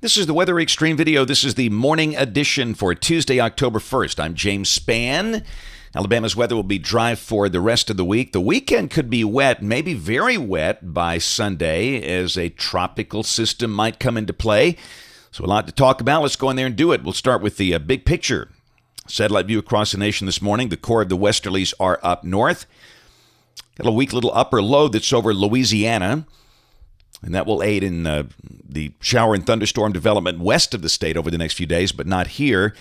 This is the Weather Xtreme video. This is the morning edition for Tuesday, October 1st. I'm James Spann. Alabama's weather will be dry for the rest of the week. The weekend could be wet, maybe very wet by Sunday, as a tropical system might come into play. So a lot to talk about. Let's go in there and do it. We'll start with the big picture. Satellite view across the nation this morning. The core of the westerlies are up north. Got a weak little upper low that's over Louisiana, and that will aid in the shower and thunderstorm development west of the state over the next few days, but not here.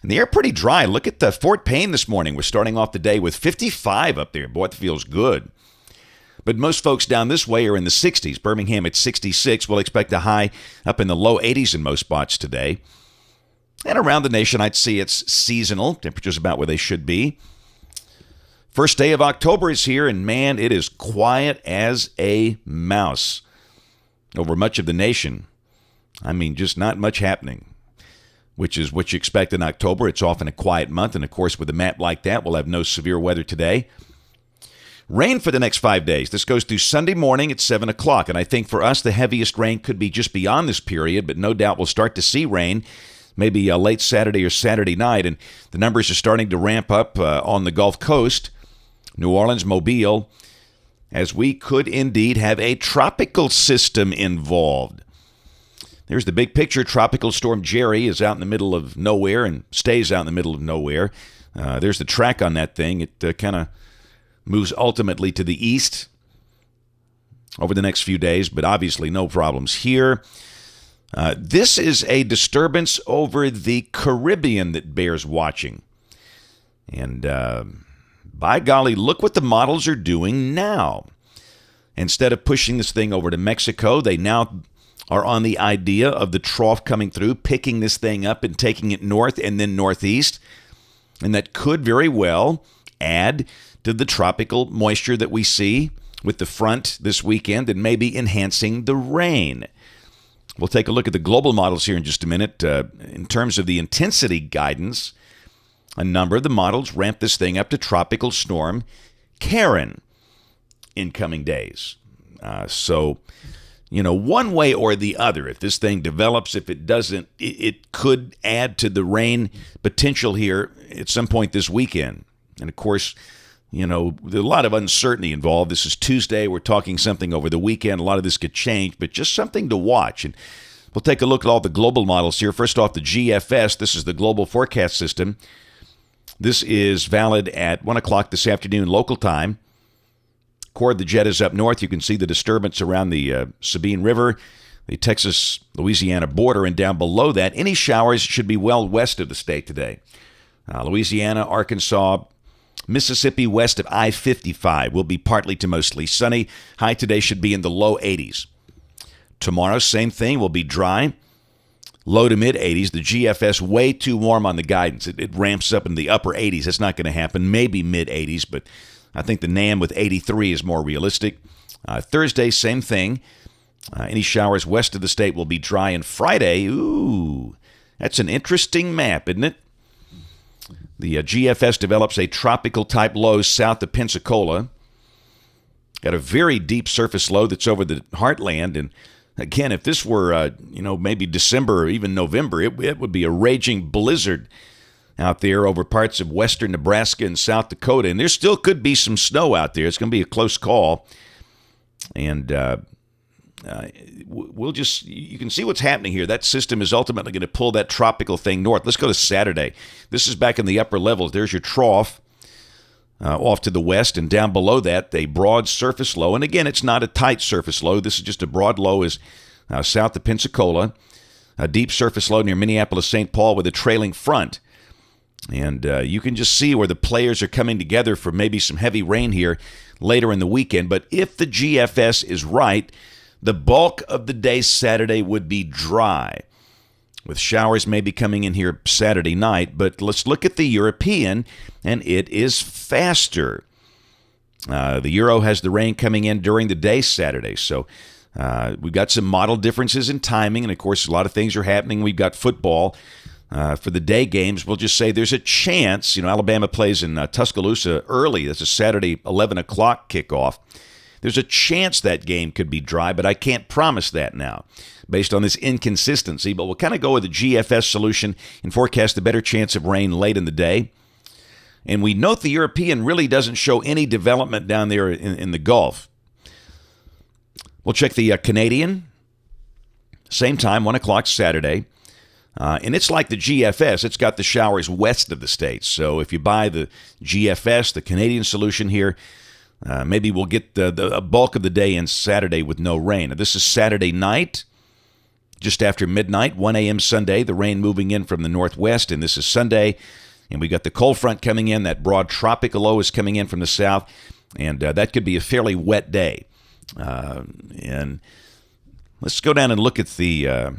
And the air pretty dry. Look at the Fort Payne this morning. We're starting off the day with 55 up there. Boy, it feels good. But most folks down this way are in the 60s. Birmingham at 66. We'll expect a high up in the low 80s in most spots today. And around the nation, I'd see it's seasonal. Temperatures about where they should be. First day of October is here, and man, it is quiet as a mouse over much of the nation. I mean, just not much happening, which is what you expect in October. It's often a quiet month, and of course, with a map like that, we'll have no severe weather today. Rain for the next 5 days. This goes through Sunday morning at 7 o'clock, and I think for us, the heaviest rain could be just beyond this period, but no doubt we'll start to see rain maybe late Saturday or Saturday night, and the numbers are starting to ramp up on the Gulf Coast, New Orleans, Mobile, as we could indeed have a tropical system involved. There's the big picture. Tropical Storm Jerry is out in the middle of nowhere and stays out in the middle of nowhere. There's the track on that thing. It kind of moves ultimately to the east over the next few days, but obviously no problems here. This is a disturbance over the Caribbean that bears watching. And by golly, look what the models are doing now. Instead of pushing this thing over to Mexico, they now are on the idea of the trough coming through, picking this thing up and taking it north and then northeast. And that could very well add to the tropical moisture that we see with the front this weekend and maybe enhancing the rain. We'll take a look at the global models here in just a minute. In terms of the intensity guidance, a number of the models ramp this thing up to Tropical Storm Karen in coming days. So, one way or the other, if this thing develops, if it doesn't, it could add to the rain potential here at some point this weekend. And, of course, there's a lot of uncertainty involved. This is Tuesday. We're talking something over the weekend. A lot of this could change, but just something to watch. And we'll take a look at all the global models here. First off, the GFS. This is the Global Forecast System. This is valid at 1 o'clock this afternoon local time. Core of the jet is up north. You can see the disturbance around the Sabine River, the Texas-Louisiana border, and down below that, any showers should be well west of the state today. Louisiana, Arkansas, Mississippi west of I-55 will be partly to mostly sunny. High today should be in the low 80s. Tomorrow, same thing, will be dry. Low to mid-80s. The GFS way too warm on the guidance. It ramps up in the upper 80s. That's not going to happen. Maybe mid-80s, but I think the NAM with 83 is more realistic. Thursday, same thing. Any showers west of the state will be dry. And Friday, that's an interesting map, isn't it? The GFS develops a tropical-type low south of Pensacola. Got a very deep surface low that's over the heartland. And again, if this were, maybe December or even November, it would be a raging blizzard out there over parts of western Nebraska and South Dakota. And there still could be some snow out there. It's going to be a close call. And you can see what's happening here. That system is ultimately going to pull that tropical thing north. Let's go to Saturday. This is back in the upper levels. There's your trough off to the west, and down below that, a broad surface low. And again, it's not a tight surface low. This is just a broad low is south of Pensacola. A deep surface low near Minneapolis-St. Paul with a trailing front. And you can just see where the players are coming together for maybe some heavy rain here later in the weekend. But if the GFS is right, the bulk of the day Saturday would be dry, with showers maybe coming in here Saturday night. But let's look at the European, and it is faster. The Euro has the rain coming in during the day Saturday. So we've got some model differences in timing, and, of course, a lot of things are happening. We've got football. For the day games, we'll just say there's a chance. Alabama plays in Tuscaloosa early. That's a Saturday 11 o'clock kickoff. There's a chance that game could be dry, but I can't promise that now based on this inconsistency. But we'll kind of go with the GFS solution and forecast a better chance of rain late in the day. And we note the European really doesn't show any development down there in the Gulf. We'll check the Canadian. Same time, 1 o'clock Saturday. And it's like the GFS. It's got the showers west of the states. So if you buy the GFS, the Canadian solution here, maybe we'll get the bulk of the day in Saturday with no rain. Now, this is Saturday night, just after midnight, 1 a.m. Sunday, the rain moving in from the northwest. And this is Sunday. And we got the cold front coming in. That broad tropical low is coming in from the south. And that could be a fairly wet day. And let's go down and look at the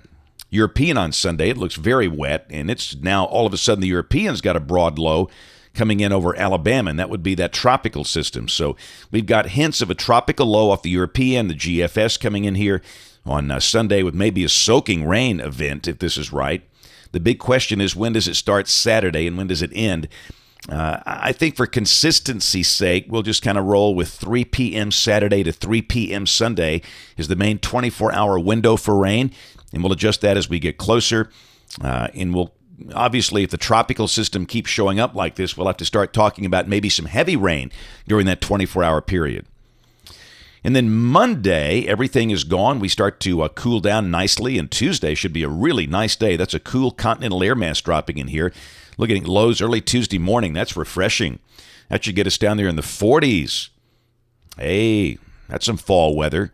European on Sunday. It looks very wet. And it's now all of a sudden the European's got a broad low coming in over Alabama. And that would be that tropical system. So we've got hints of a tropical low off the European, the GFS coming in here on Sunday with maybe a soaking rain event if this is right. The big question is, when does it start Saturday and when does it end? I think for consistency's sake, we'll just kind of roll with 3 p.m. Saturday to 3 p.m. Sunday is the main 24-hour window for rain, and we'll adjust that as we get closer. And we'll obviously, if the tropical system keeps showing up like this, we'll have to start talking about maybe some heavy rain during that 24-hour period. And then Monday, everything is gone. We start to cool down nicely, and Tuesday should be a really nice day. That's a cool continental air mass dropping in here. Looking at lows early Tuesday morning. That's refreshing. That should get us down there in the 40s. Hey, that's some fall weather.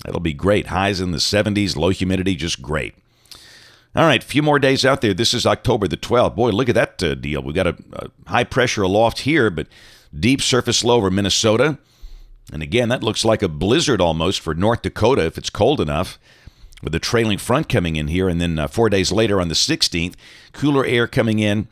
That'll be great. Highs in the 70s, low humidity, just great. All right, a few more days out there. This is October the 12th. Boy, look at that deal. We've got a high pressure aloft here, but deep surface low over Minnesota. And again, that looks like a blizzard almost for North Dakota if it's cold enough, with a trailing front coming in here. And then 4 days later on the 16th, cooler air coming in,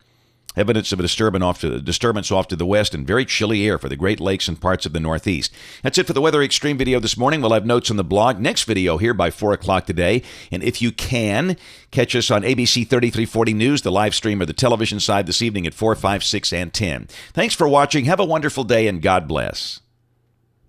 evidence of a disturbance off to the west, and very chilly air for the Great Lakes and parts of the Northeast. That's it for the Weather Extreme video this morning. We'll have notes on the blog. Next video here by 4 o'clock today. And if you can, catch us on ABC 3340 News, the live stream, or the television side this evening at 4, 5, 6, and 10. Thanks for watching. Have a wonderful day, and God bless.